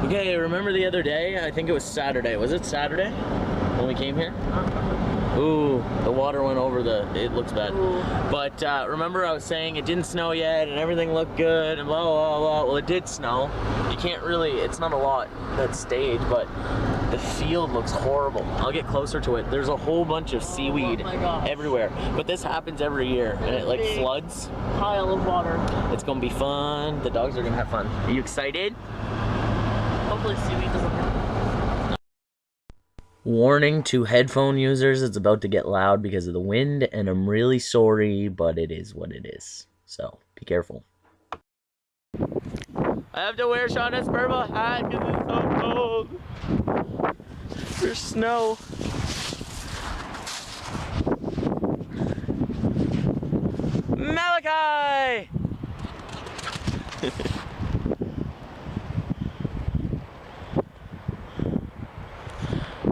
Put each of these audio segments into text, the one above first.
Okay, remember the other day? I think it was Saturday. Was it Saturday when we came here? Ooh, the water went over it looks bad. Ooh. But remember I was saying it didn't snow yet and everything looked good and blah, blah, blah. Well, it did snow. You can't really, it's not a lot that stayed, but the field looks horrible. I'll get closer to it. There's a whole bunch of seaweed everywhere. But this happens every year and it like floods. Pile of water. It's gonna be fun. The dogs are gonna have fun. Are you excited? Hopefully seaweed doesn't hurt. Warning to headphone users, it's about to get loud because of the wind, and I'm really sorry, but it is what it is. So, be careful. I have to wear Shauna's purple hat because it's so cold. There's snow. Malachi!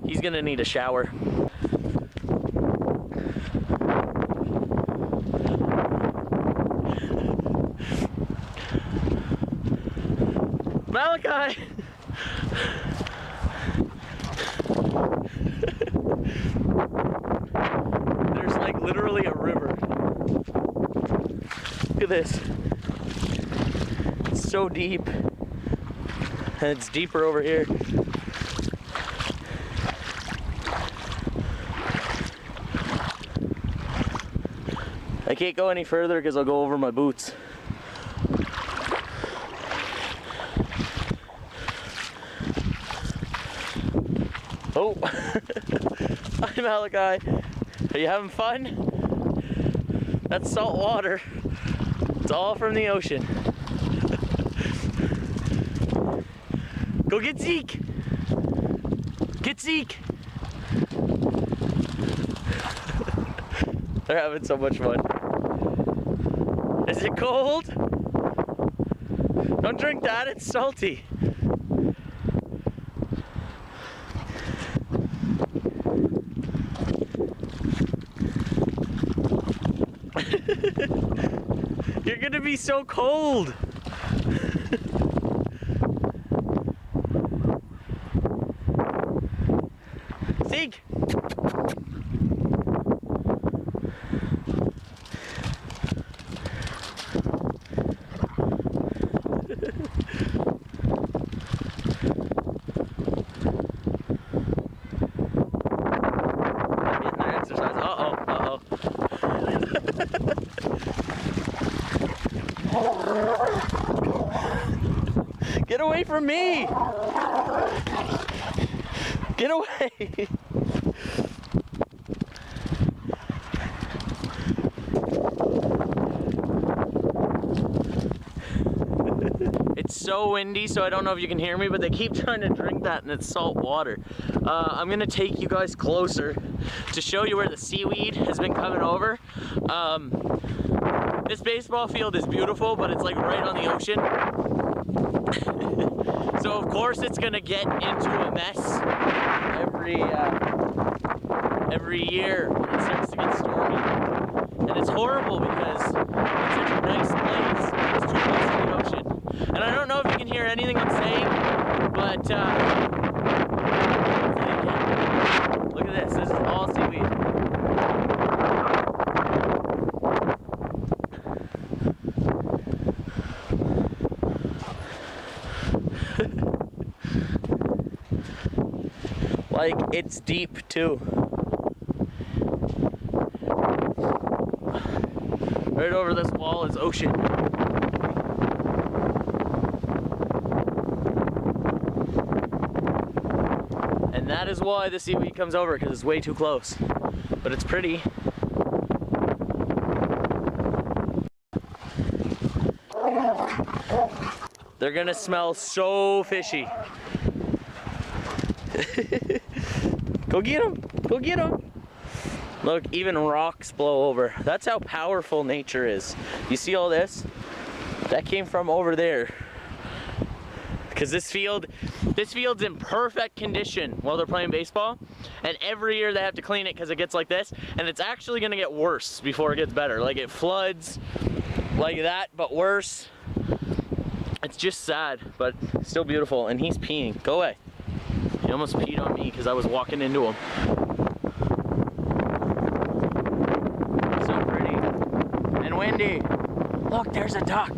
He's gonna need a shower. Malachi! There's like literally a river. Look at this. It's so deep. And it's deeper over here. I can't go any further because I'll go over my boots. Oh, hi Malachi. Are you having fun? That's salt water. It's all from the ocean. Go get Zeke. Get Zeke. They're having so much fun. Is it cold? Don't drink that, it's salty. You're gonna be so cold. Zeke. Get away from me! Get away! It's so windy, so I don't know if you can hear me, but they keep trying to drink that and it's salt water. I'm gonna take you guys closer to show you where the seaweed has been coming over. This baseball field is beautiful, but it's like right on the ocean. So of course it's gonna get into a mess every year when it starts to get stormy. And it's horrible because it's such a nice place. It's too close to the ocean. And I don't know if you can hear anything I'm saying, but look at this. This is all seaweed. Like, it's deep too. Right over this wall is ocean. And that is why the seaweed comes over, because it's way too close. But it's pretty. They're gonna smell so fishy. Go get them! Go get them! Look, even rocks blow over. That's how powerful nature is. You see all this? That came from over there. Because this field's in perfect condition while they're playing baseball. And every year they have to clean it because it gets like this. And it's actually gonna get worse before it gets better. Like, it floods like that, but worse. It's just sad, but still beautiful. And he's peeing. Go away. He almost peed on me because I was walking into him. So pretty. And windy. Look, there's a duck.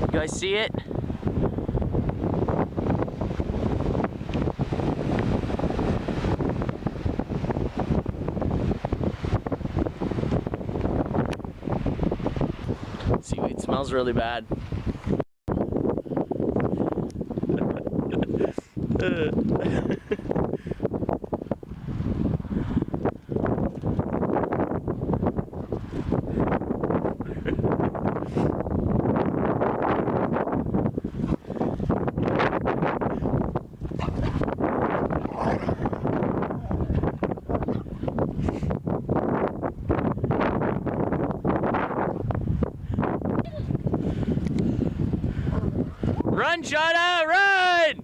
You guys see it? Seaweed smells really bad. Run, Shauna, run!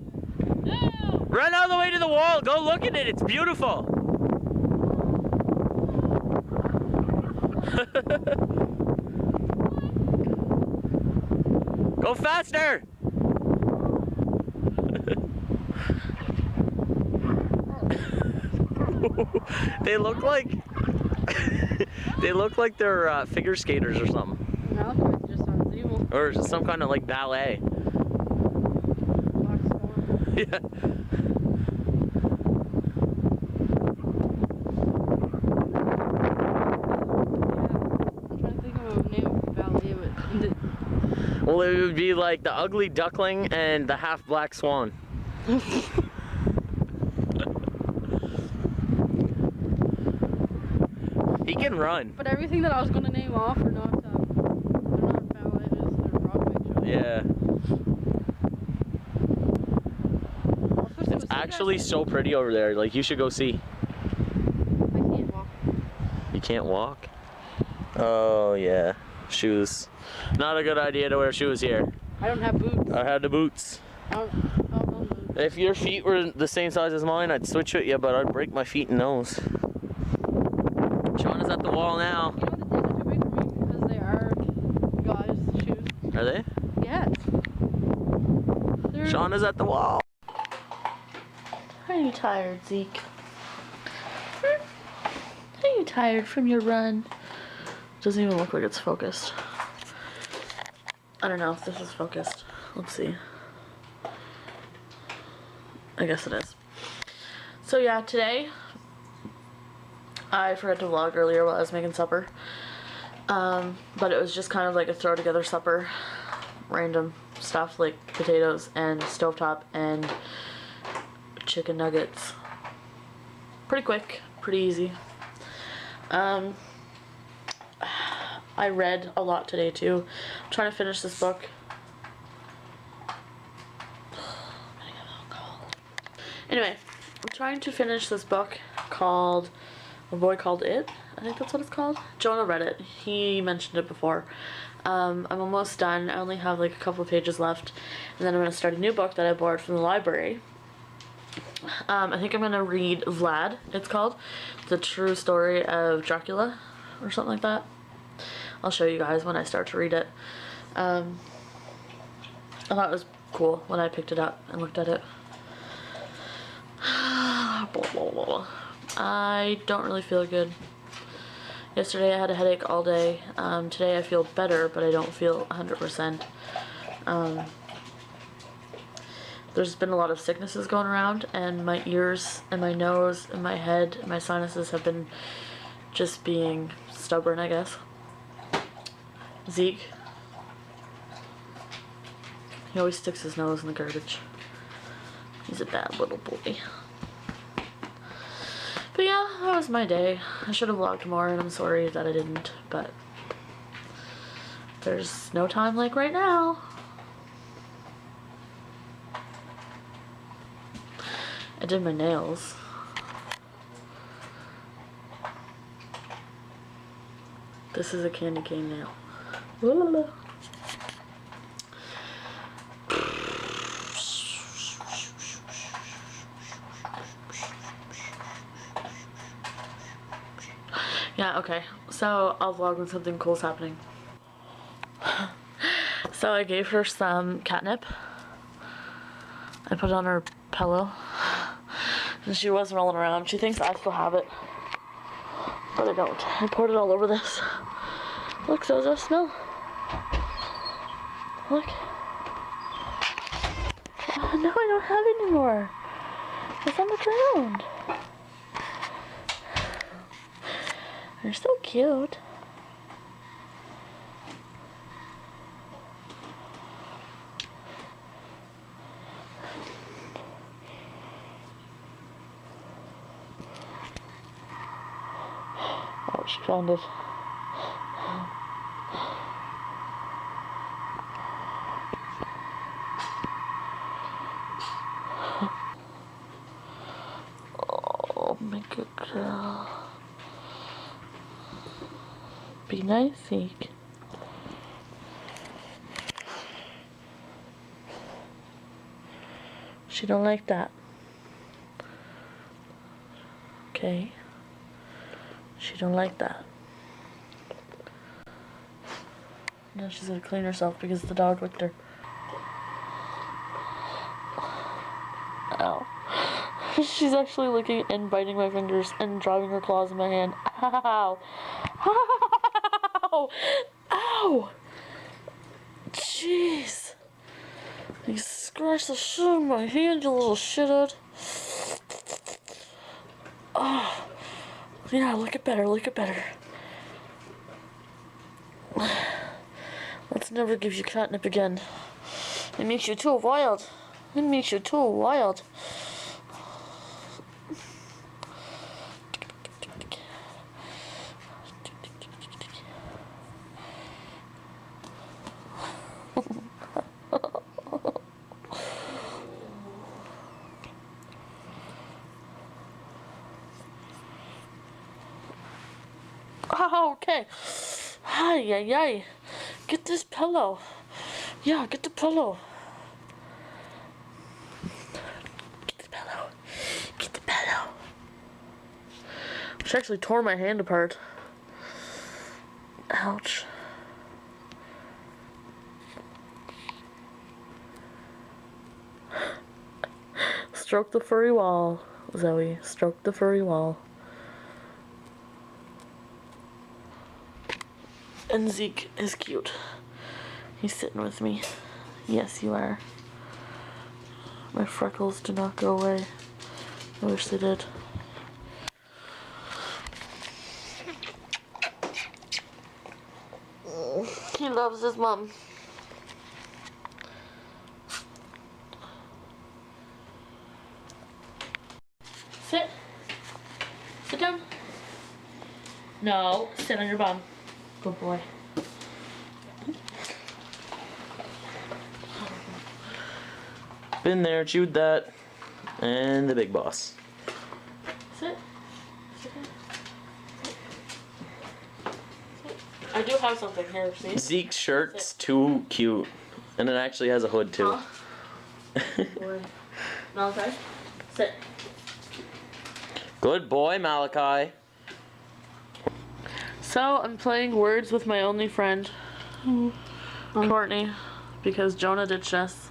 No! Run all the way to the wall. Go look at it. It's beautiful. Go faster. They look like they look like they're figure skaters or something, No, it just sounds evil. or some kind of like ballet. Black Swan. Yeah. I'm trying to think of a name of ballet, but Well, it would be like the ugly duckling and the half black swan. He can run. but everything that I was gonna name off are not ballet. They're Broadway shows. Yeah. Also, It's actually so pretty over there. Like, you should go see. I can't walk. You can't walk? Oh, yeah. Shoes. Not a good idea to wear shoes here. I don't have boots. I had the boots. I don't If your feet were the same size as mine, I'd switch with you, but I'd break my feet and nose. Shauna's at the wall now. You know the things are too big for me because they are guys' shoes. Are they? Yes. They're Shauna's at the wall. Are you tired, Zeke? Are you tired from your run? Doesn't even look like it's focused. I don't know if this is focused. Let's see. I guess it is. So yeah, today I forgot to vlog earlier while I was making supper. But it was just kind of like a throw together supper. Random stuff like potatoes and stovetop and chicken nuggets. Pretty quick, pretty easy. I read a lot today too. I'm trying to finish this book. Anyway, I'm trying to finish this book called A Boy Called It. I think that's what it's called. Jonah read it. He mentioned it before. I'm almost done. I only have like a couple of pages left. And then I'm going to start a new book that I borrowed from the library. I think I'm going to read Vlad, it's called. The True Story of Dracula, or something like that. I'll show you guys when I start to read it. I thought it was cool when I picked it up and looked at it. I don't really feel good. Yesterday I had a headache all day. Today I feel better, but I don't feel 100%. There's been a lot of sicknesses going around, and my ears and my nose and my head and my sinuses have been just being stubborn, I guess. Zeke, he always sticks his nose in the garbage. He's a bad little boy. But yeah, that was my day. I should have vlogged more, and I'm sorry that I didn't, but there's no time like right now. I did my nails. This is a candy cane nail. Ooh. Yeah, okay. So I'll vlog when something cool's happening. So I gave her some catnip. I put it on her pillow. And she was rolling around. She thinks I still have it. But I don't. I poured it all over this. Look, so does that smell? Look. No, I don't have it anymore. It's on the ground. They're so cute. Oh, she found it. Oh, my good girl. Be nice, Zeke. She don't like that. Okay. She don't like that. Now she's gonna clean herself because the dog licked her. Ow. She's actually licking and biting my fingers and driving her claws in my hand. Ow. Ow. Ow. Jeez. You scratched the shit out of my hand, you little shithead. Oh. Yeah, look it better, look it better. Let's never give you catnip again. It makes you too wild. It makes you too wild. Oh, okay. Hi, ay, ay. Get this pillow. Yeah, get the pillow. Get the pillow. Get the pillow. She actually tore my hand apart. Ouch. Stroke the furry wall, Zoe. Stroke the furry wall. And Zeke is cute. He's sitting with me. Yes, you are. My freckles do not go away. I wish they did. He loves his mom. Sit. Sit down. No, sit on your bum. Good boy. Been there, chewed that, and the big boss. Sit. Sit down. Sit. I do have something here, see? Zeke's shirt's too cute, and it actually has a hood too. Huh? Boy. Malachi, sit. Good boy, Malachi. So, I'm playing Words with my only friend, Courtney, because Jonah ditched us.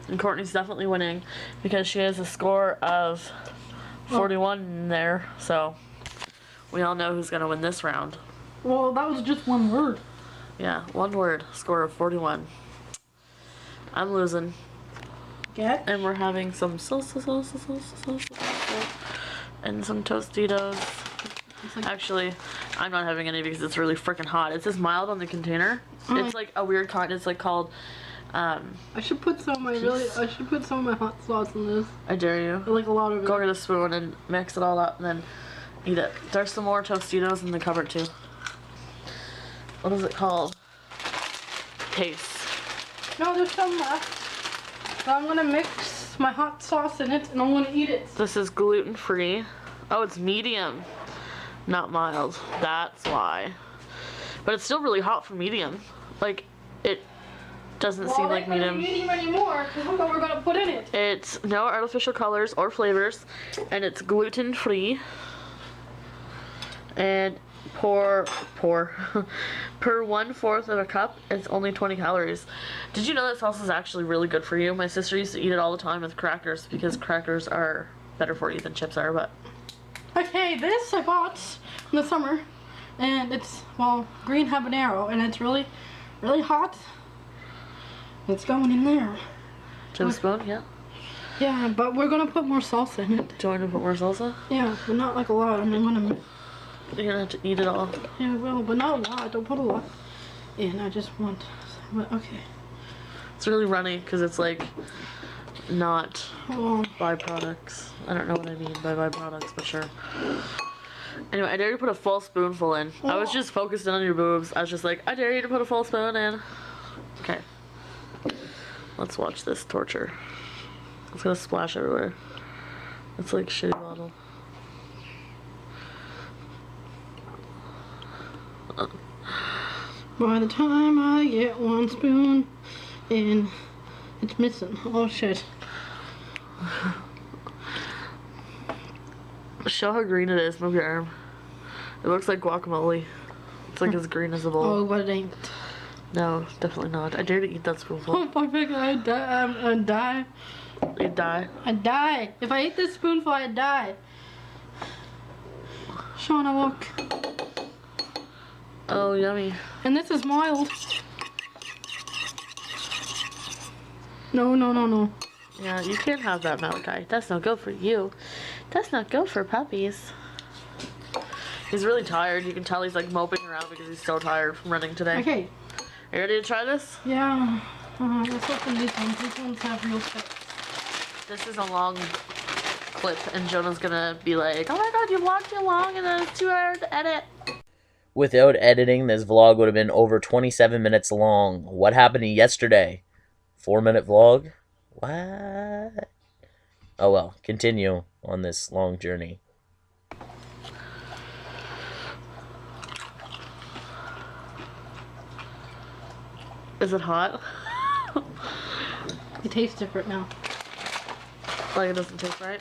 And Courtney's definitely winning because she has a score of 41 in there, so we all know who's gonna win this round. Well, that was just one word. Yeah, one word, score of 41. I'm losing. Get? And we're having some and some Tostitos. Actually, I'm not having any because it's really freaking hot. It says mild on the container. It's like a weird kind. It's like called. I should put some of my I should put some of my hot sauce in this. I dare you. Like a lot of it. Go get a spoon and mix it all up and then eat it. There's some more Tostitos in the cupboard too. What is it called? Taste. No, there's some left. So I'm gonna mix my hot sauce in it and I'm gonna eat it. This is gluten free. Oh, it's medium, not mild. That's why. But it's still really hot for medium. Like, it doesn't seem like medium. Well, it ain't gonna be medium anymore because look what we're gonna put in it. It's no artificial colors or flavors, and it's gluten free. And per 1/4 of a cup, it's only 20 calories. Did you know that salsa is actually really good for you? My sister used to eat it all the time with crackers because crackers are better for you than chips are, but... Okay, this I bought in the summer, and it's, well, green habanero, and it's really, really hot. It's going in there. To the spoon, yeah. Yeah, but we're gonna put more salsa in it. Do you want to put more salsa? Yeah, but not like a lot. I mean, I'm gonna... You're gonna have to eat it all. Yeah, I will, but not a lot. Don't put a lot in. I just want... But, okay. It's really runny because it's like not Well, byproducts. I don't know what I mean by byproducts, but sure. Anyway, I dare you to put a full spoonful in. I was just focused on your boobs. I was just like, I dare you to put a full spoon in. Okay. Let's watch this torture. It's gonna splash everywhere. It's like a shitty bottle. by the time I get one spoon in, it's missing. Oh, shit. Show how green it is. Move your arm. It looks like guacamole. It's like as green as a bowl. Oh, but it ain't. No, definitely not. I dare to eat that spoonful. Oh, my God, I'd die. I'd die. You'd die. I'd die. If I ate this spoonful, I'd die. Shauna, look. Oh, yummy. And this is mild. No, no, no, no. Yeah, you can't have that, Malachi. That's not good for you. That's not good for puppies. He's really tired. You can tell he's like moping around because he's so tired from running today. Okay. Are you ready to try this? Yeah. Let's open these ones. These ones have real stuff. This is a long clip, and Jonah's gonna be like, oh my god, you vlogged too long and then it's too hard to edit. Without editing, this vlog would have been over 27 minutes long. What happened yesterday? 4-minute vlog? What? Oh well, continue on this long journey. Is it hot? It tastes different now. Like it doesn't taste right?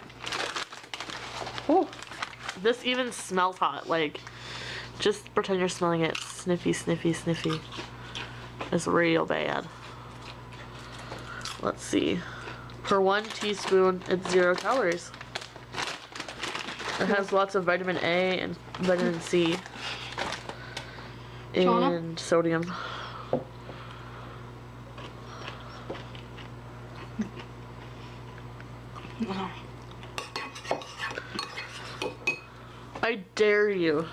Oh, this even smells hot. Like, just pretend you're smelling it. Sniffy, sniffy, sniffy. It's real bad. Let's see. Per 1 teaspoon, it's 0 calories. It has lots of vitamin A and vitamin C. Shauna? And sodium. I dare you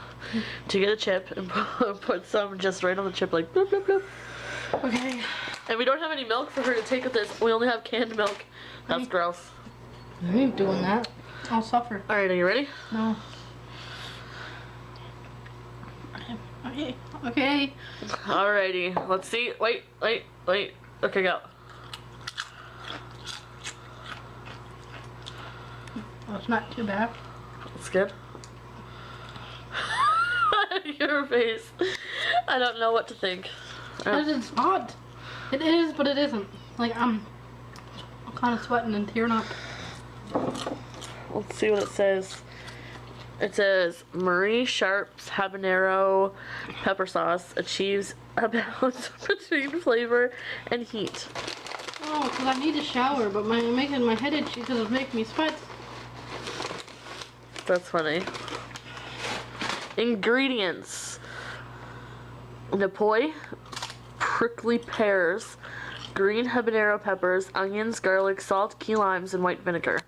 to get a chip and put some just right on the chip, like bloop, bloop, bloop. Okay. And we don't have any milk for her to take with this. We only have canned milk. That's gross. I ain't doing that. I'll suffer. Alright, are you ready? No. Okay. Okay. Alrighty, let's see. Wait. Okay, go. Oh, it's not too bad. It's good. Your face. I don't know what to think. It's hot. It is, but it isn't. Like, I'm kind of sweating and tearing up. Let's see what it says. It says Marie Sharp's habanero pepper sauce achieves a balance between flavor and heat. Oh, because I need a shower, but making my head itchy because it's making me sweat. That's funny. Ingredients: Napoy, prickly pears, green habanero peppers, onions, garlic, salt, key limes, and white vinegar.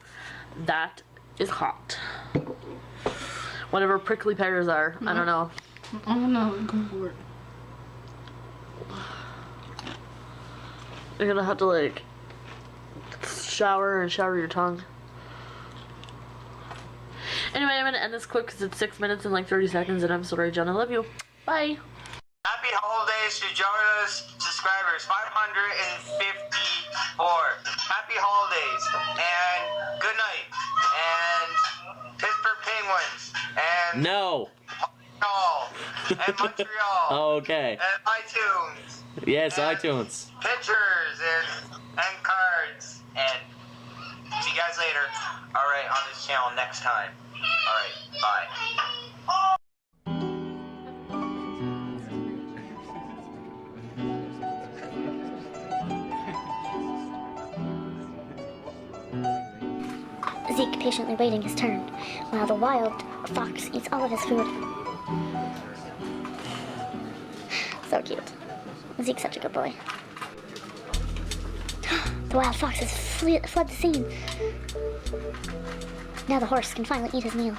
That is hot. Whatever prickly pears are, I don't know. I'm gonna go for it. You're gonna have to like shower your tongue. Anyway, I'm gonna end this clip because it's 6 minutes and like 30 seconds, and I'm sorry, John. I love you. Bye. Happy holidays to Jonah's subscribers, 554. Happy holidays, and good night, and Pittsburgh Penguins, and No. Montreal, and Montreal, Okay. and iTunes, Yes, and iTunes. pictures, and cards, and see you guys later. Alright, on this channel next time. Alright, bye. Zeke patiently waiting his turn, while the wild fox eats all of his food. So cute. Zeke's such a good boy. The wild fox has fled the scene. Now the horse can finally eat his meal.